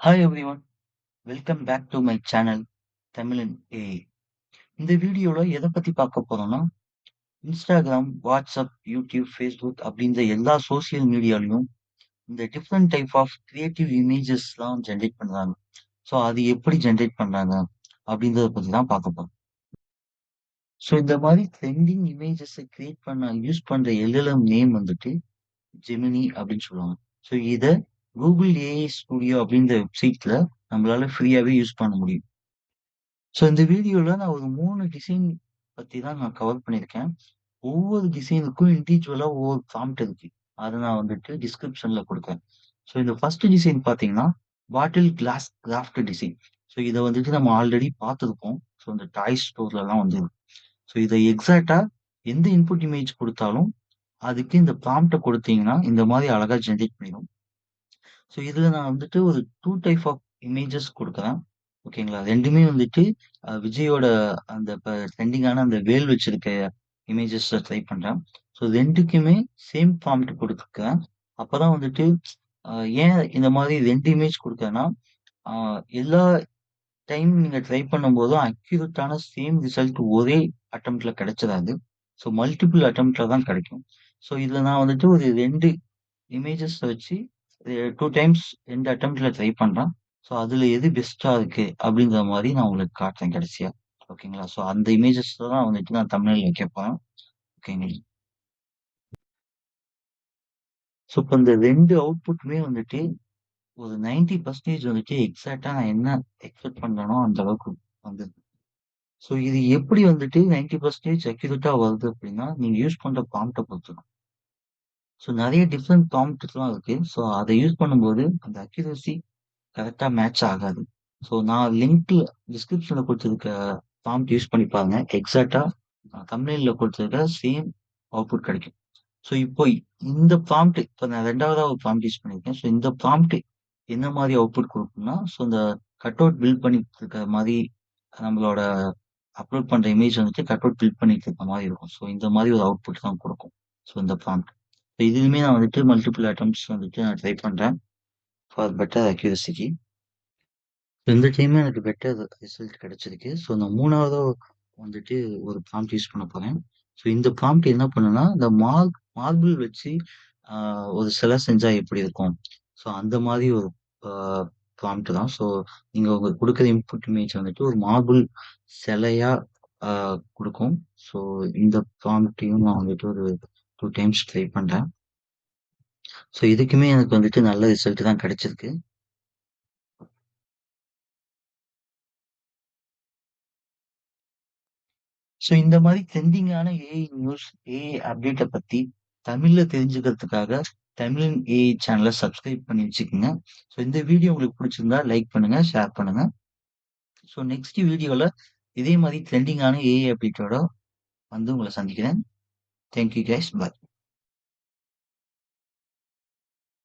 Hi everyone, welcome back to my channel தமிழன் AI. இந்த வீடியோல எத பத்தி பார்க்க போறோம்னா, Instagram, WhatsApp, YouTube, Facebook அப்படின்ற எல்லா சோசியல் மீடியாலயும் இந்த டிஃபரெண்ட் டைப் ஆஃப் கிரியேட்டிவ் இமேஜஸ்லாம் ஜெனரேட் பண்றாங்க. ஸோ அது எப்படி ஜெனரேட் பண்றாங்க அப்படின்றத பத்தி தான் பார்க்க போறோம். ஸோ இந்த மாதிரி ட்ரெண்டிங் இமேஜஸை கிரியேட் பண்ண யூஸ் பண்ற எல்எல்எம் நேம் வந்துட்டு ஜெமினி அப்படின்னு சொல்லுவாங்க. ஸோ இத கூகுள் ஏஐ ஸ்டுடியோ அப்படின்ற வெப்சைட்ல நம்மளால ஃப்ரீயாவே யூஸ் பண்ண முடியும். ஸோ இந்த வீடியோல நான் ஒரு 3 டிசைன் பத்தி தான் நான் கவர் பண்ணியிருக்கேன். ஒவ்வொரு டிசைனுக்கும் இண்டிவிஜுவலா ஒவ்வொரு ப்ராம்ப்ட் இருக்கு. அத நான் வந்துட்டு டிஸ்கிரிப்ஷன்ல குடுக்குறேன். ஸோ இந்த ஃபர்ஸ்ட் டிசைன் பார்த்தீங்கன்னா, பாட்டில் கிளாஸ் கிராஃப்ட் டிசைன். ஸோ இத வந்துட்டு நம்ம ஆல்ரெடி பார்த்திருப்போம். ஸோ இந்த டாய் ஸ்டோர்லலாம் வந்தது. ஸோ இத எக்ஸாக்ட்டா எந்த இன்புட் இமேஜ் குடுத்தாலும், அதுக்கு இந்த ப்ராம்ப்ட்ட குடுத்தீங்கன்னா, இந்த மாரி அழகா ஜெனரேட் பண்ணிரும். ஸோ இதுல நான் வந்துட்டு ஒரு 2 டைப் ஆஃப் இமேஜஸ் குடுக்குறேன். ஓகேங்களா? 2மே வந்துட்டு விஜயோட அந்த இப்ப ட்ரெண்டிங்கான அந்த வேல் வச்சிருக்க இமேஜஸ ட்ரை பண்றேன். ஸோ 2க்குமே சேம் ப்ராம்ப்ட் குடுத்துருக்கேன். அப்பதான் வந்துட்டு அ ஏன் இந்த மாரி 2 இமேஜ் குடுக்குறேன்னா, அ எல்லா டைம் நீங்க ட்ரை பண்ணும்போதும் அக்யூரேட்டான சேம் ரிசல்ட் ஒரே அட்டெம்ப்ட்ல கிடைச்சிராது. ஸோ மல்டிபிள் அட்டெம்ப்ட்ல தான் கிடைக்கும். ஸோ இதுல நான் வந்துட்டு ஒரு 2 இமேஜஸ் வச்சு 2 டைம்ஸ் 2 அட்டெம்ப்ட்ல ட்ரை பண்றேன். ஸோ அதுல எது பெஸ்ட்டா இருக்கு அப்படின்ற மாரி நான் உங்களுக்கு காட்டுறேன் கடைசியா. ஓகேங்களா? ஸோ அந்த இமேஜஸ் தான் வந்துட்டு நான் தம்ப்நெயில்ல வைக்க போறேன். ஓகேங்களா? ஸோ இப்ப இந்த 2 அவுட்புட்டுமே வந்துட்டு ஒரு 90% வந்துட்டு எக்ஸாக்ட்டா நான் என்ன எக்ஸ்பெக்ட் பண்றேனோ அந்த அளவுக்கு வந்திருக்கு. ஸோ இது எப்படி வந்துட்டு 90% அக்யூரேட்டா வருது அப்படின்னா, நீங்க யூஸ் பண்ற ப்ராம்ப்ட்ட பொறுத்து தான். ஸோ நெறைய டிஃபரெண்ட் ப்ராம்ப்ட்ஸ்லாம் இருக்கு. ஸோ அத யூஸ் பண்ணும்போது அந்த அக்யூரசி கரெக்ட்டா மேட்ச் ஆகாது. ஸோ நான் லிங்க்ல டிஸ்கிரிப்ஷன்ல குடுத்திருக்க ப்ராம்ப்ட் யூஸ் பண்ணி பாருங்க. எக்ஸாக்ட்டா தம்ப்நெயில்ல குடுத்திருக்க சேம் அவுட்புட் கிடைக்கும். ஸோ இப்போ இந்த ப்ராம்ப்ட் இப்ப நான் 2வதா ஒரு ப்ராம்ப்ட் யூஸ் பண்ணியிருக்கேன். ஸோ இந்த ப்ராம்ப்ட் என்ன மாரி அவுட்புட் குடுக்கும்னா, ஸோ இந்த கட் அவுட் பில்ட் பண்ணிட்டு இருக்க மாரி நம்மளோட அப்லோட் பண்ற இமேஜ் வந்துட்டு கட் அவுட் பில்ட் பண்ணிட்டு இருக்க மாரி இருக்கும். ஸோ இந்த மாரி ஒரு அவுட்புட் தான் குடுக்கும். ஸோ இந்த ப்ராம்ப்ட். இதுலயுமே நான் வந்துட்டு மல்டிபிள் அட்டெம்ப்ட்ஸ் வந்துட்டு நான் ட்ரை பண்றேன். ஃபார் பெட்டர் அக்யூரசிக்கு. இந்த டைமே எனக்கு பெட்டர் ரிசல்ட் கிடைச்சிருக்கு. ஸோ நான் 3வதா வந்துட்டு ஒரு ப்ராம்ப்ட் யூஸ் பண்ண போறேன். ஸோ இந்த ப்ராம்ப்ட் என்ன பண்ணும்னா, இந்த மார்பிள் வச்சு ஒரு சிலை செஞ்சா எப்படி இருக்கும்? ஸோ அந்த மாரி ஒரு அ ப்ராம்ப்ட் தான். ஸோ நீங்க உங்க குடுக்குற இன்புட் இமேஜ் வந்துட்டு ஒரு மார்பிள் சிலையா அ குடுக்கும். ஸோ இந்த ப்ராம்ப்ட்டையும் நான் வந்துட்டு ஒரு 2 டைம்ஸ் ட்ரை பண்றேன். ஸோ இதுக்குமே எனக்கு வந்துட்டு நல்ல ரிசல்ட் தான் கிடைச்சிருக்கு. ஸோ இந்த மாரி ட்ரெண்டிங்கான ஏஐ நியூஸ், ஏஐ அப்டேட்ட பத்தி தமிழ்ல தெரிஞ்சுக்கிறதுக்காக தமிழன் ஏஐ சேனல சப்ஸ்கிரைப் பண்ணி வச்சுக்கங்க. ஸோ இந்த வீடியோ உங்களுக்கு பிடிச்சிருந்தா லைக் பண்ணுங்க, ஷேர் பண்ணுங்க. ஸோ நெக்ஸ்ட் வீடியோல இதே மாரி ட்ரெண்டிங்கான ஏஐ அப்டேட்டோட வந்து உங்கள சந்திக்கிறேன். Thank you guys. பாய்.